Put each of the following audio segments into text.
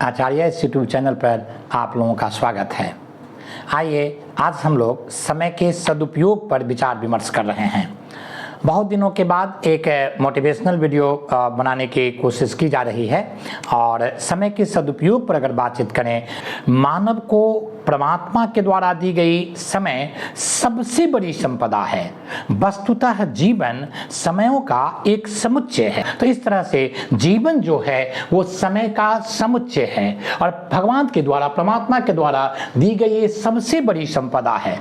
आचार्य इस YouTube channel पर आप लोगों का स्वागत है। आइए आज हम लोग समय के सदुपयोग पर विचार विमर्श कर रहे हैं। बहुत दिनों के बाद एक मोटिवेशनल वीडियो बनाने की कोशिश की जा रही है और समय के सदुपयोग पर अगर बातचीत करें, मानव को परमात्मा के द्वारा दी गई समय सबसे बड़ी संपदा है। वस्तुतः जीवन समयों का एक समुच्चय है। तो इस तरह से जीवन जो है वो समय का समुच्चय है और भगवान के द्वारा, परमात्मा के द्वारा दी गई ये सबसे बड़ी संपदा है,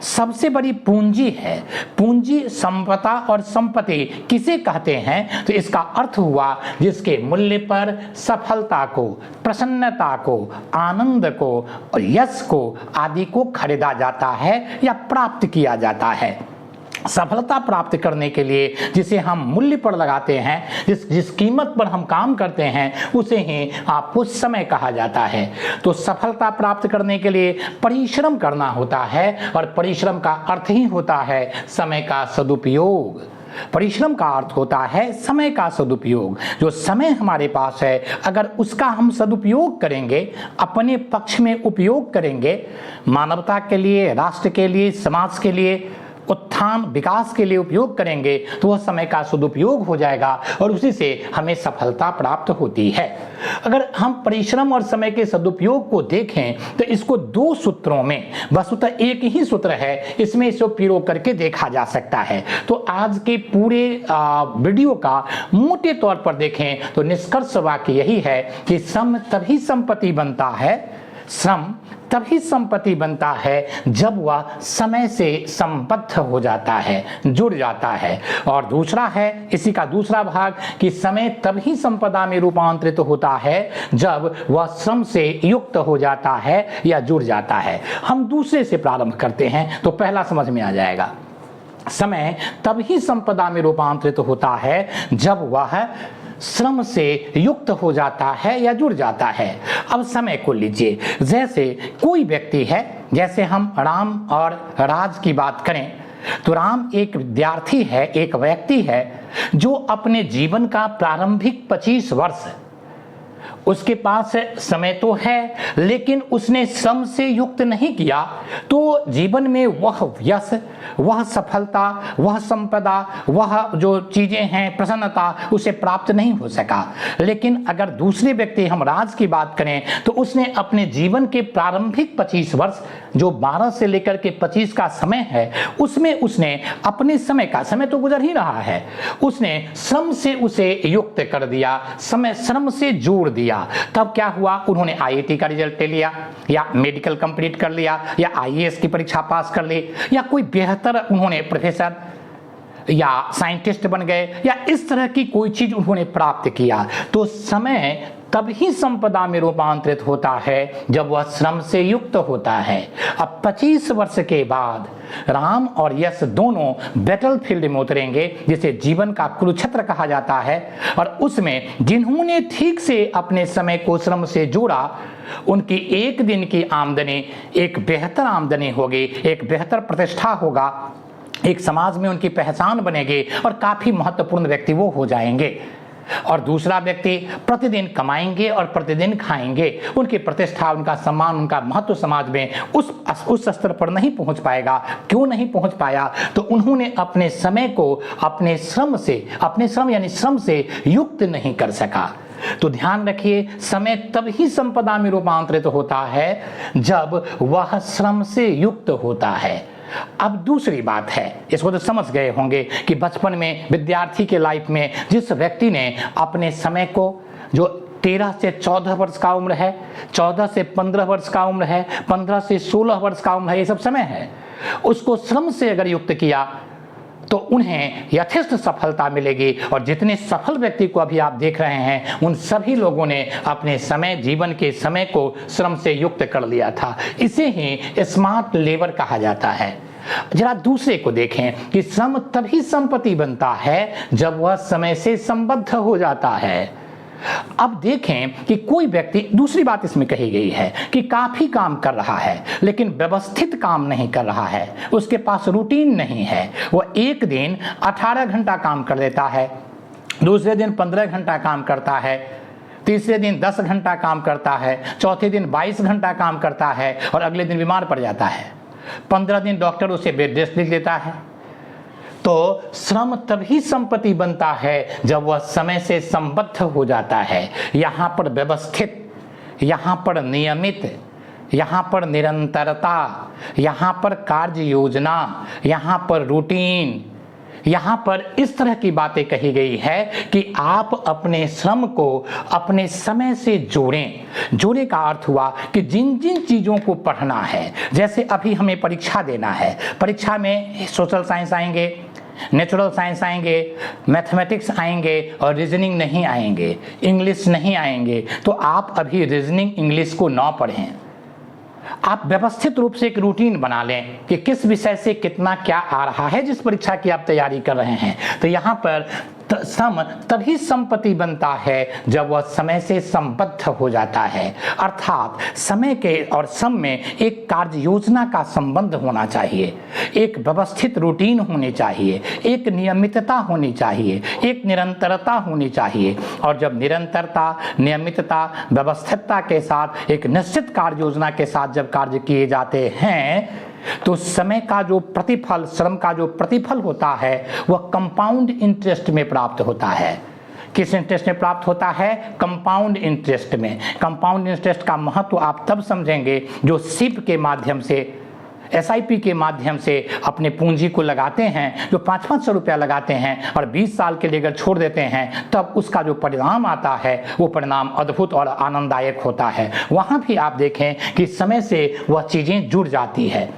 सबसे बड़ी पूंजी है। पूंजी, संपदा और संपत्ति किसे कहते हैं? तो इसका अर्थ हुआ जिसके मूल्य पर सफलता को, प्रसन्नता को, आनंद को और यश को आदि को खरीदा जाता है या प्राप्त किया जाता है। सफलता प्राप्त करने के लिए जिसे हम मूल्य पर लगाते हैं, जिस कीमत पर हम काम करते हैं, उसे ही आपको समय कहा जाता है। तो सफलता प्राप्त करने के लिए परिश्रम करना होता है और परिश्रम का अर्थ ही होता है समय का सदुपयोग। परिश्रम का अर्थ होता है समय का सदुपयोग। जो समय हमारे पास है, अगर उसका हम सदुपयोग करेंगे, अपने पक्ष में उपयोग करेंगे, मानवता के लिए, राष्ट्र के लिए, समाज के लिए, उत्थान विकास के लिए उपयोग करेंगे, तो वह समय का सदुपयोग हो जाएगा और उसी से हमें सफलता प्राप्त होती है। अगर हम परिश्रम और समय के सदुपयोग को देखें तो इसको दो सूत्रों में, वस्तुतः एक ही सूत्र है, इसमें इसे पिरो करके देखा जा सकता है। तो आज के पूरे वीडियो का मोटे तौर पर देखें तो निष्कर्ष वाक्य यही है कि श्रम तभी संपत्ति बनता है, श्रम तभी संपत्ति बनता है जब वह समय से संबद्ध हो जाता है, जुड़ जाता है। और दूसरा है इसी का दूसरा भाग कि समय तभी संपदा में रूपांतरित होता है जब वह श्रम से युक्त हो जाता है या जुड़ जाता है। हम दूसरे से प्रारंभ करते हैं तो पहला समझ में आ जाएगा। समय तभी संपदा में रूपांतरित होता है जब वह श्रम से युक्त हो जाता है या जुड़ जाता है। अब समय को लीजिए, जैसे कोई व्यक्ति है, जैसे हम राम और राज की बात करें तो राम एक विद्यार्थी है, एक व्यक्ति है जो अपने जीवन का प्रारंभिक 25 वर्ष, उसके पास समय तो है लेकिन उसने श्रम से युक्त नहीं किया, तो जीवन में वह यश, वह सफलता, वह संपदा, वह जो चीजें हैं, प्रसन्नता, उसे प्राप्त नहीं हो सका। लेकिन अगर दूसरे व्यक्ति, हम राज की बात करें, तो उसने अपने जीवन के प्रारंभिक 25 वर्ष, जो 12 से लेकर के 25 का समय है, उसमें उसने अपने समय का, समय तो गुजर ही रहा है, उसने श्रम से उसे युक्त कर दिया, समय श्रम से जोड़ दिया। तब क्या हुआ? उन्होंने आईआईटी का रिजल्ट ले लिया या मेडिकल कंप्लीट कर लिया या आईएएस की परीक्षा पास कर ली या कोई बेहतर उन्होंने प्रोफेसर या साइंटिस्ट बन गए या इस तरह की कोई चीज उन्होंने प्राप्त किया। तो समय तभी संपदा में रूपांतरित होता है जब वह श्रम से युक्त होता है। अब 25 वर्ष के बाद राम और यश दोनों बैटलफील्ड में उतरेंगे, जिसे जीवन का कुरुक्षेत्र कहा जाता है, और उसमें जिन्होंने ठीक से अपने समय को श्रम से जोड़ा, उनकी एक दिन की आमदनी एक बेहतर आमदनी होगी, एक बेहतर प्रतिष्ठा होगा, एक समाज में उनकी पहचान बनेगी और काफी महत्वपूर्ण व्यक्ति वो हो जाएंगे। और दूसरा व्यक्ति प्रतिदिन कमाएंगे और प्रतिदिन खाएंगे, उनकी प्रतिष्ठा, उनका सम्मान, उनका महत्व समाज में उस स्तर पर नहीं पहुंच पाएगा। क्यों नहीं पहुंच पाया? तो उन्होंने अपने समय को अपने श्रम यानी श्रम से युक्त नहीं कर सका। तो ध्यान रखिए, समय तभी संपदा में रूपांतरित होता है जब वह श्रम से युक्त होता है। अब दूसरी बात है, इसको तो समझ गए होंगे कि बचपन में विद्यार्थी के लाइफ में जिस व्यक्ति ने अपने समय को, जो 13 से 14 वर्ष का उम्र है, 14 से 15 वर्ष का उम्र है, 15 से 16 वर्ष का उम्र है, ये सब समय है, उसको श्रम से अगर युक्त किया तो उन्हें यथेष्ट सफलता मिलेगी। और जितने सफल व्यक्ति को अभी आप देख रहे हैं, उन सभी लोगों ने अपने समय, जीवन के समय को श्रम से युक्त कर लिया था। इसे ही स्मार्ट लेबर कहा जाता है। जरा दूसरे को देखें कि श्रम तभी संपत्ति बनता है जब वह समय से संबद्ध हो जाता है। अब देखें कि कोई व्यक्ति, दूसरी बात इसमें कही गई है कि काफी काम कर रहा है लेकिन व्यवस्थित काम नहीं कर रहा है, उसके पास रूटीन नहीं है। वह एक दिन 18 घंटा काम कर लेता है, दूसरे दिन 15 घंटा काम करता है, तीसरे दिन 10 घंटा काम करता है, चौथे दिन 22 घंटा काम करता है और अगले दिन बीमार पड़ जाता है। 15 दिन डॉक्टर उसे बेड रेस्ट लिख देता है। तो श्रम तभी संपत्ति बनता है जब वह समय से संबद्ध हो जाता है। यहाँ पर व्यवस्थित, यहाँ पर नियमित, यहाँ पर निरंतरता, यहाँ पर कार्य योजना, यहाँ पर रूटीन, यहाँ पर इस तरह की बातें कही गई है कि आप अपने श्रम को अपने समय से जोड़ें। जोड़े का अर्थ हुआ कि जिन जिन चीज़ों को पढ़ना है, जैसे अभी हमें परीक्षा देना है, परीक्षा में सोशल साइंस आएंगे, नेचुरल साइंस आएंगे, मैथमेटिक्स आएंगे और रीजनिंग नहीं आएंगे, इंग्लिश नहीं आएंगे। तो आप अभी रीजनिंग इंग्लिश को ना पढ़ें, आप व्यवस्थित रूप से एक रूटीन बना लें कि किस विषय से कितना क्या आ रहा है जिस परीक्षा की आप तैयारी कर रहे हैं। तो यहाँ पर श्रम तभी संपत्ति बनता है जब वह समय से संबद्ध हो जाता है, अर्थात समय के और श्रम में एक कार्य योजना का संबंध होना चाहिए, एक व्यवस्थित रूटीन होनी चाहिए, एक नियमितता होनी चाहिए, एक निरंतरता होनी चाहिए। और जब निरंतरता, नियमितता, व्यवस्थितता के साथ एक निश्चित कार्य योजना के साथ जब कार्य किए जाते हैं तो समय का जो प्रतिफल, श्रम का जो प्रतिफल होता है वह कंपाउंड इंटरेस्ट में प्राप्त होता है। किस इंटरेस्ट में प्राप्त होता है? कंपाउंड इंटरेस्ट में। कंपाउंड इंटरेस्ट का महत्व आप तब समझेंगे जो सिप के माध्यम से, SIP के माध्यम से अपने पूंजी को लगाते हैं, जो 500-500 रुपया लगाते हैं और 20 साल के लिए अगर छोड़ देते हैं तब उसका जो परिणाम आता है वो परिणाम अद्भुत और आनंददायक होता है। वहाँ भी आप देखें कि समय से वह चीज़ें जुड़ जाती है।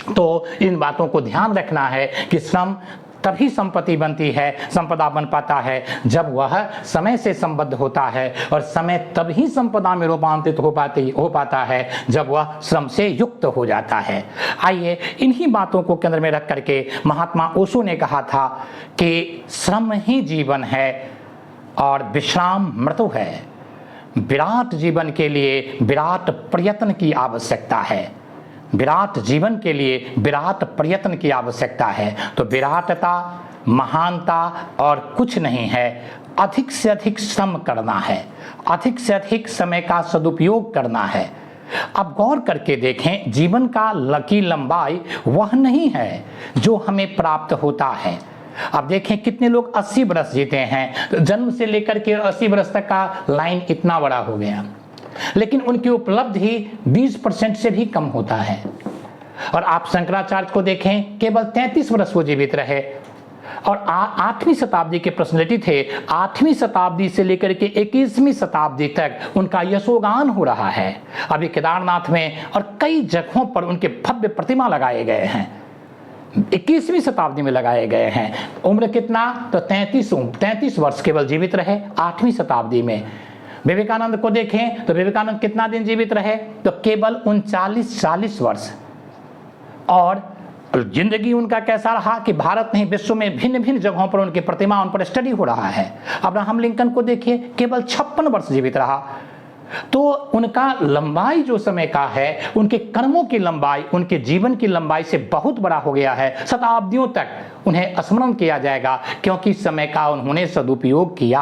तो इन बातों को ध्यान रखना है कि श्रम तभी संपत्ति बनती है, संपदा बन पाता है जब वह समय से संबद्ध होता है, और समय तभी संपदा में रूपांतरित हो पाता है जब वह श्रम से युक्त हो जाता है। आइए इन्हीं बातों को केंद्र में रख करके महात्मा ओशो ने कहा था कि श्रम ही जीवन है और विश्राम मृत्यु है। विराट जीवन के लिए विराट प्रयत्न की आवश्यकता है। विराट जीवन के लिए विराट प्रयत्न की आवश्यकता है। तो विराटता, महानता और कुछ नहीं है, अधिक से अधिक श्रम करना है, अधिक से अधिक समय का सदुपयोग करना है। अब गौर करके देखें, जीवन की लंबाई वह नहीं है जो हमें प्राप्त होता है। अब देखें कितने लोग 80 बरस जीते हैं, तो जन्म से लेकर के 80 बरस तक का लाइन इतना बड़ा हो गया, लेकिन उनकी उपलब्धि 20% से भी कम होता है। और आप शंकराचार्य को देखें, केवल 33 वर्ष वो जीवित रहे और 8वीं शताब्दी के पर्सनैलिटी थे। 8वीं शताब्दी से लेकर के 21वीं शताब्दी तक उनका यशोगान हो रहा है। अभी केदारनाथ में और कई जगहों पर उनके भव्य प्रतिमा लगाए गए हैं, 21वीं शताब्दी में लगाए गए हैं। उम्र कितना? तो 33 वर्ष केवल जीवित रहे 8वीं शताब्दी में। विवेकानंद को देखें तो विवेकानंद कितना दिन जीवित रहे? तो केवल 39-40 वर्ष। और जिंदगी उनका कैसा रहा कि भारत नहीं विश्व में भिन्न भिन्न जगहों पर उनकी प्रतिमा, उन पर स्टडी हो रहा है। अब्राहम लिंकन को देखिए, केवल 56 वर्ष जीवित रहा। तो उनका लंबाई जो समय का है, उनके कर्मों की लंबाई उनके जीवन की लंबाई से बहुत बड़ा हो गया है। शताब्दियों तक उन्हें स्मरण किया जाएगा क्योंकि समय का उन्होंने सदुपयोग किया।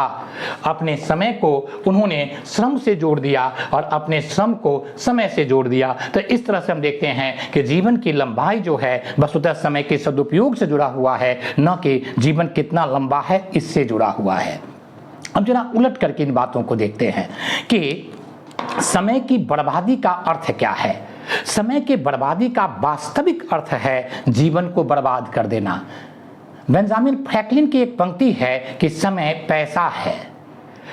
अपने समय को उन्होंने श्रम से जोड़ दिया और अपने श्रम को समय से जोड़ दिया। तो इस तरह से हम देखते हैं कि जीवन की लंबाई जो है वस्तुतः समय के सदुपयोग से जुड़ा हुआ है, न कि जीवन कितना लंबा है इससे जुड़ा हुआ है। अब जरा उलट करके इन बातों को देखते हैं कि समय की बर्बादी का अर्थ क्या है। समय के बर्बादी का वास्तविक अर्थ है जीवन को बर्बाद कर देना। बेंजामिन फ्रैंकलिन की एक पंक्ति है कि समय पैसा है।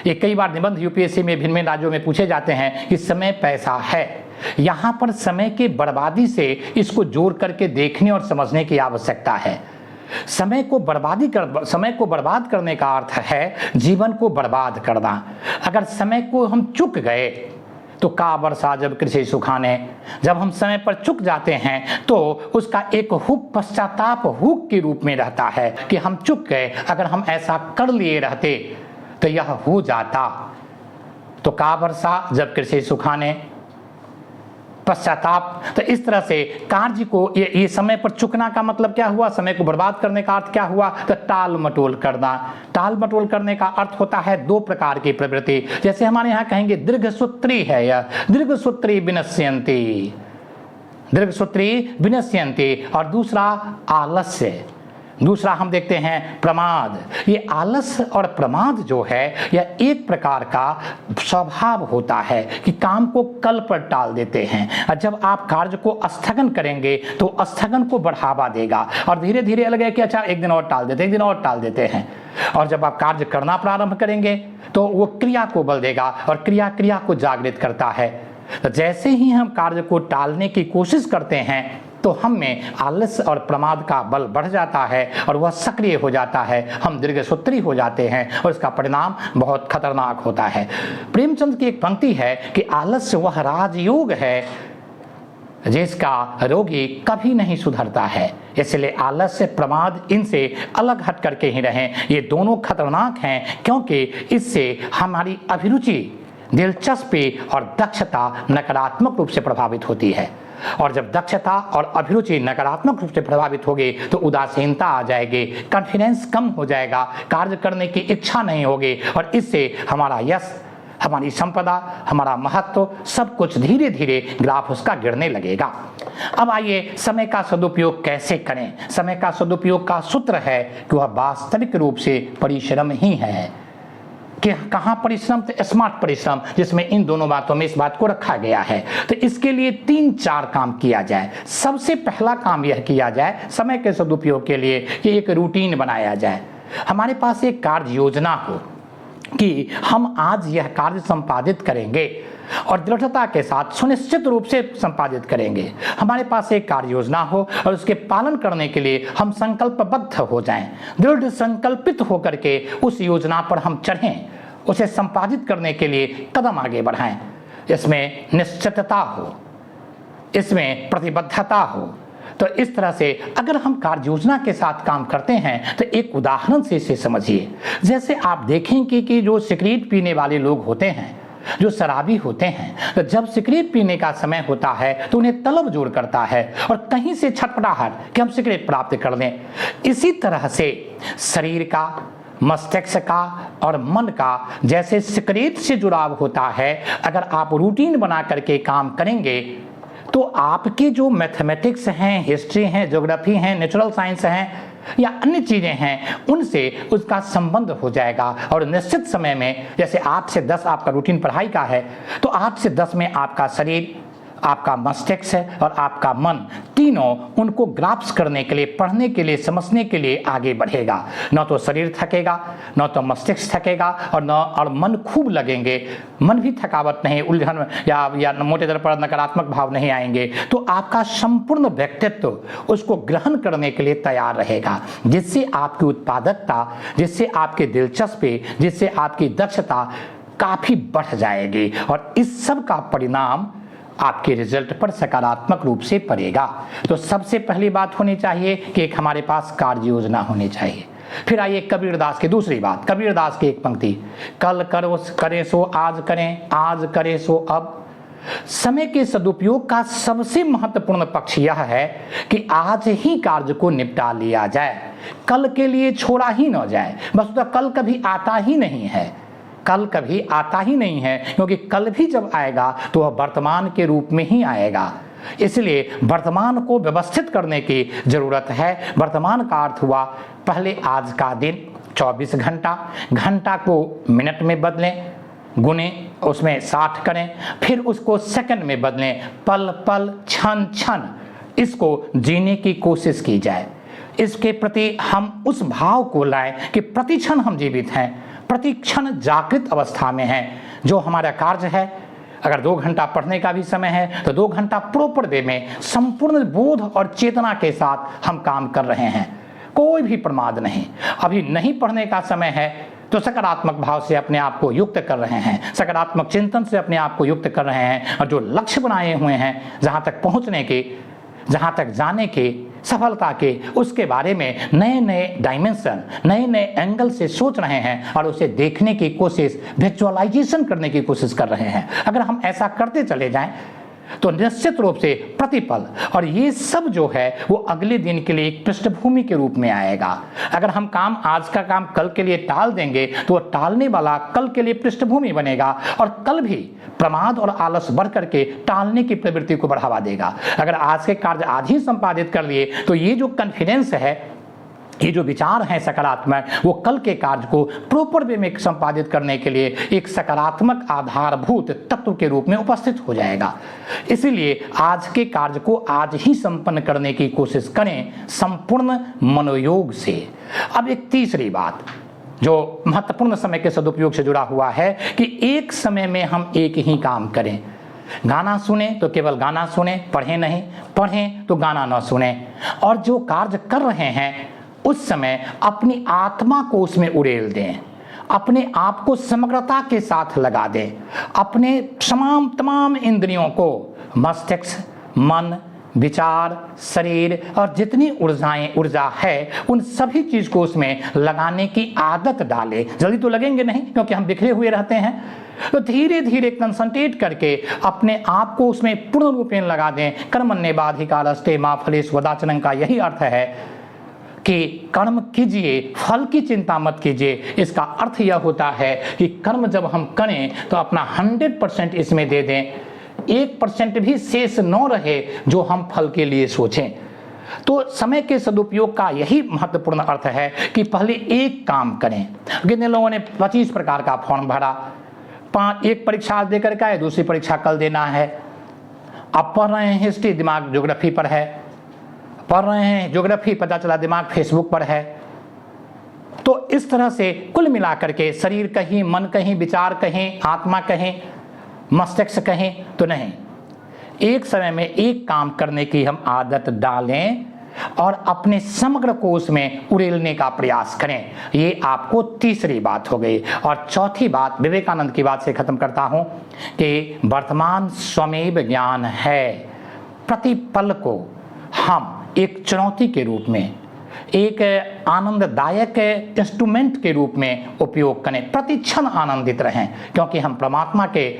ये कई बार निबंध यूपीएससी में भिन्न भिन्न राज्यों में पूछे जाते हैं कि समय पैसा है। यहाँ पर समय के बर्बादी से इसको जोड़ करके देखने और समझने की आवश्यकता है। समय को बर्बाद करने का अर्थ है जीवन को बर्बाद करना। अगर समय को हम चूक गए तो का वर्षा जब कृषि सुखाने, जब हम समय पर चूक जाते हैं तो उसका एक हुक पश्चाताप हुक के रूप में रहता है कि हम चूक गए, अगर हम ऐसा कर लिए रहते तो यह हो जाता। तो का वर्षा जब कृषि सुखाने, पश्चाताप। तो इस तरह से कार्य को ये समय पर चुकना का मतलब क्या हुआ, समय को बर्बाद करने का अर्थ क्या हुआ, तो टाल मटोल करना। टाल मटोल करने का अर्थ होता है दो प्रकार की प्रवृत्ति, जैसे हमारे यहाँ कहेंगे दीर्घसूत्री है या दीर्घसूत्री विनश्यन्ति, दीर्घसूत्री विनश्यन्ति, और दूसरा आलस्य, दूसरा हम देखते हैं प्रमाद। ये आलस और प्रमाद जो है यह एक प्रकार का स्वभाव होता है कि काम को कल पर टाल देते हैं, और जब आप कार्य को स्थगन करेंगे तो स्थगन को बढ़ावा देगा और धीरे धीरे लगेगा कि अच्छा एक दिन और टाल देते, एक दिन और टाल देते हैं। और जब आप कार्य करना प्रारंभ करेंगे तो वो क्रिया को बल देगा और क्रिया क्रिया को जागृत करता है। तो जैसे ही हम कार्य को टालने की कोशिश करते हैं तो हम में आलस्य और प्रमाद का बल बढ़ जाता है और वह सक्रिय हो जाता है, हम दीर्घसूत्री हो जाते हैं और इसका परिणाम बहुत खतरनाक होता है। प्रेमचंद की एक पंक्ति है कि आलस्य वह राजयोग है जिसका रोगी कभी नहीं सुधरता है, इसलिए आलस्य प्रमाद इनसे अलग हट करके ही रहें। ये दोनों खतरनाक हैं क्योंकि इससे हमारी अभिरुचि, दिलचस्पी और दक्षता नकारात्मक रूप से प्रभावित होती है, और जब दक्षता और अभिरुचि नकारात्मक रूप से प्रभावित होगी तो उदासीनता आ जाएगी, कॉन्फिडेंस कम हो जाएगा, कार्य करने की इच्छा नहीं होगी, और इससे हमारा यश, हमारी संपदा, हमारा महत्व सब कुछ धीरे धीरे ग्राफ उसका गिरने लगेगा। अब आइए समय का सदुपयोग कैसे करें। समय का सदुपयोग का सूत्र है कि वह वास्तविक रूप से परिश्रम ही है। कि कहाँ परिश्रम, तो स्मार्ट परिश्रम, जिसमें इन दोनों बातों में इस बात को रखा गया है। तो इसके लिए 3-4 काम किया जाए। सबसे पहला काम यह किया जाए समय के सदुपयोग के लिए कि एक रूटीन बनाया जाए, हमारे पास एक कार्य योजना हो कि हम आज यह कार्य संपादित करेंगे और दृढ़ता के साथ सुनिश्चित रूप से संपादित करेंगे। हमारे पास एक कार्य योजना हो और उसके पालन करने के लिए हम संकल्पबद्ध हो जाएं, दृढ़ संकल्पित होकर के उस योजना पर हम चढ़ें, उसे संपादित करने के लिए कदम आगे बढ़ाएं। इसमें निश्चितता हो, इसमें प्रतिबद्धता हो। तो इस तरह से अगर हम कार्य योजना के साथ काम करते हैं तो एक उदाहरण से इसे समझिए। जैसे आप देखेंगे कि जो सिगरेट पीने वाले लोग होते हैं, जो शराबी होते हैं, तो जब सिगरेट पीने का समय होता है तो उन्हें तलब जोर करता है और कहीं से छटपटाहट कि हम सिगरेट प्राप्त कर लें। इसी तरह से शरीर का, मस्तिष्क का और मन का जैसे सिगरेट से जुड़ाव होता है, अगर आप रूटीन बना करके काम करेंगे तो आपके जो मैथमेटिक्स हैं, हिस्ट्री हैं, ज्योग्राफी हैं, नेचुरल साइंस हैं या अन्य चीज़ें हैं, उनसे उसका संबंध हो जाएगा। और निश्चित समय में, जैसे 8 से 10 आपका रूटीन पढ़ाई का है, तो 8 से 10 में आपका शरीर, आपका मस्तिष्क और आपका मन, तीनों उनको ग्रास्प करने के लिए, पढ़ने के लिए, समझने के लिए आगे बढ़ेगा। न तो शरीर थकेगा, न तो मस्तिष्क थकेगा, और मन खूब लगेंगे। मन भी थकावट नहीं, उलझन या मोटे तौर पर नकारात्मक भाव नहीं आएंगे। तो आपका संपूर्ण व्यक्तित्व उसको ग्रहण करने के लिए तैयार रहेगा, जिससे आपकी उत्पादकता, जिससे आपकी दिलचस्पी, जिससे आपकी दक्षता काफ़ी बढ़ जाएगी, और इस सब का परिणाम आपके रिजल्ट पर सकारात्मक रूप से पड़ेगा। तो सबसे पहली बात होनी चाहिए कि एक हमारे पास कार्य योजना होनी चाहिए। फिर आइए कबीरदास की दूसरी बात, कबीरदास की एक पंक्ति, कल करो करें सो आज करें, आज करें सो अब। समय के सदुपयोग का सबसे महत्वपूर्ण पक्ष यह है कि आज ही कार्य को निपटा लिया जाए, कल के लिए छोड़ा ही न जाए। वस्तुतः कल कभी आता ही नहीं है, कल कभी आता ही नहीं है, क्योंकि कल भी जब आएगा तो वह वर्तमान के रूप में ही आएगा। इसलिए वर्तमान को व्यवस्थित करने की जरूरत है। वर्तमान का अर्थ हुआ पहले आज का दिन 24 घंटा, घंटा को मिनट में बदलें, गुने उसमें 60 करें, फिर उसको सेकंड में बदलें, पल पल, क्षण क्षण इसको जीने की कोशिश की जाए। इसके प्रति हम उस भाव को लाएं कि प्रति क्षण हम जीवित हैं, प्रति क्षण जागृत अवस्था में हैं। जो हमारा कार्य है, अगर 2 घंटा पढ़ने का भी समय है तो 2 घंटा प्रॉपर वे में संपूर्ण बोध और चेतना के साथ हम काम कर रहे हैं, कोई भी प्रमाद नहीं। अभी नहीं पढ़ने का समय है तो सकारात्मक भाव से अपने आप को युक्त कर रहे हैं, सकारात्मक चिंतन से अपने आप को युक्त कर रहे हैं, और जो लक्ष्य बनाए हुए हैं, जहाँ तक पहुँचने के, जहाँ तक जाने के, सफलता के, उसके बारे में नए नए डायमेंशन, नए नए एंगल से सोच रहे हैं और उसे देखने की कोशिश, विजुअलाइजेशन करने की कोशिश कर रहे हैं। अगर हम ऐसा करते चले जाएं तो निश्चित रूप से प्रतिपल और ये सब जो है वो अगले दिन के लिए एक पृष्ठभूमि के रूप में आएगा। अगर हम काम आज का काम कल के लिए टाल देंगे तो वो टालने वाला कल के लिए पृष्ठभूमि बनेगा और कल भी प्रमाद और आलस बढ़ करके टालने की प्रवृत्ति को बढ़ावा देगा। अगर आज के कार्य आज ही संपादित कर लिए तो ये जो कॉन्फिडेंस है, ये जो विचार हैं सकारात्मक, वो कल के कार्य को प्रॉपर वे में संपादित करने के लिए एक सकारात्मक आधारभूत तत्व के रूप में उपस्थित हो जाएगा। इसीलिए आज के कार्य को आज ही संपन्न करने की कोशिश करें संपूर्ण मनोयोग से। अब एक तीसरी बात जो महत्वपूर्ण समय के सदुपयोग से जुड़ा हुआ है कि एक समय में हम एक ही काम करें। गाना सुने तो केवल गाना सुने, पढ़े नहीं, पढ़ें तो गाना न सुने। और जो कार्य कर रहे हैं उस समय अपनी आत्मा को उसमें उड़ेल दें, अपने आप को समग्रता के साथ लगा दें, अपने तमाम इंद्रियों को, मस्तिष्क, मन, विचार, शरीर और जितनी ऊर्जा है उन सभी चीज को उसमें लगाने की आदत डालें। जल्दी तो लगेंगे नहीं क्योंकि हम बिखरे हुए रहते हैं, तो धीरे धीरे कंसंट्रेट करके अपने आप को उसमें पूर्ण रूपेण लगा दें। कर्मण्येवाधिकारस्ते मा फलेषु कदाचन का यही अर्थ है कि कर्म कीजिए, फल की चिंता मत कीजिए। इसका अर्थ यह होता है कि कर्म जब हम करें तो अपना 100% इसमें दे दें, 1% भी शेष न रहे जो हम फल के लिए सोचें। तो समय के सदुपयोग का यही महत्वपूर्ण अर्थ है कि पहले एक काम करें। कितने लोगों ने 25 प्रकार का फॉर्म भरा, एक परीक्षा आज देकर के आए, दूसरी परीक्षा कल देना है। अब पढ़ रहे हैं हिस्ट्री, दिमाग ज्योग्राफी पर है, पढ़ रहे हैं ज्योग्राफी, पता चला दिमाग फेसबुक पर है। तो इस तरह से कुल मिलाकर के शरीर कहीं, मन कहीं, विचार कहीं, आत्मा कहीं, मस्तिष्क कहीं, तो नहीं, एक समय में एक काम करने की हम आदत डालें और अपने समग्र को उसमें उड़ेलने का प्रयास करें। ये आपको तीसरी बात हो गई। और चौथी बात विवेकानंद की बात से खत्म करता हूं कि वर्तमान स्वमेव ज्ञान है। प्रतिपल को हम एक चुनौती के रूप में, एक आनंददायक इंस्ट्रूमेंट के रूप में उपयोग करें। प्रति क्षण आनंदित रहें क्योंकि हम परमात्मा के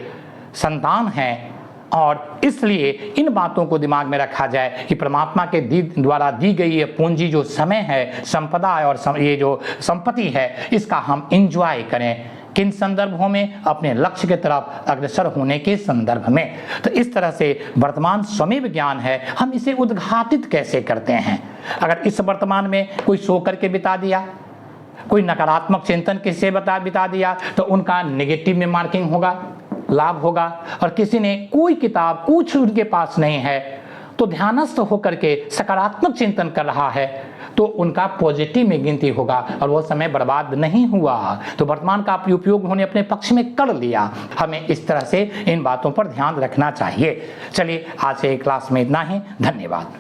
संतान हैं और इसलिए इन बातों को दिमाग में रखा जाए कि परमात्मा के द्वारा दी गई ये पूंजी जो समय है, संपदा है और ये जो संपत्ति है, इसका हम एंजॉय करें। किन संदर्भों में? अपने लक्ष्य की तरफ अग्रसर होने के संदर्भ में। तो इस तरह से वर्तमान स्वमेव ज्ञान है, हम इसे उद्घाटित कैसे करते हैं। अगर इस वर्तमान में कोई सो करके बिता दिया, कोई नकारात्मक चिंतन किससे बिता दिया, तो उनका नेगेटिव में मार्किंग होगा, लाभ होगा। और किसी ने कोई किताब कुछ उनके पास नहीं है तो ध्यानस्थ होकर के सकारात्मक चिंतन कर रहा है तो उनका पॉजिटिव में गिनती होगा और वो समय बर्बाद नहीं हुआ। तो वर्तमान का उपयोग उन्होंने अपने पक्ष में कर लिया। हमें इस तरह से इन बातों पर ध्यान रखना चाहिए। चलिए आज से क्लास में इतना ही। धन्यवाद।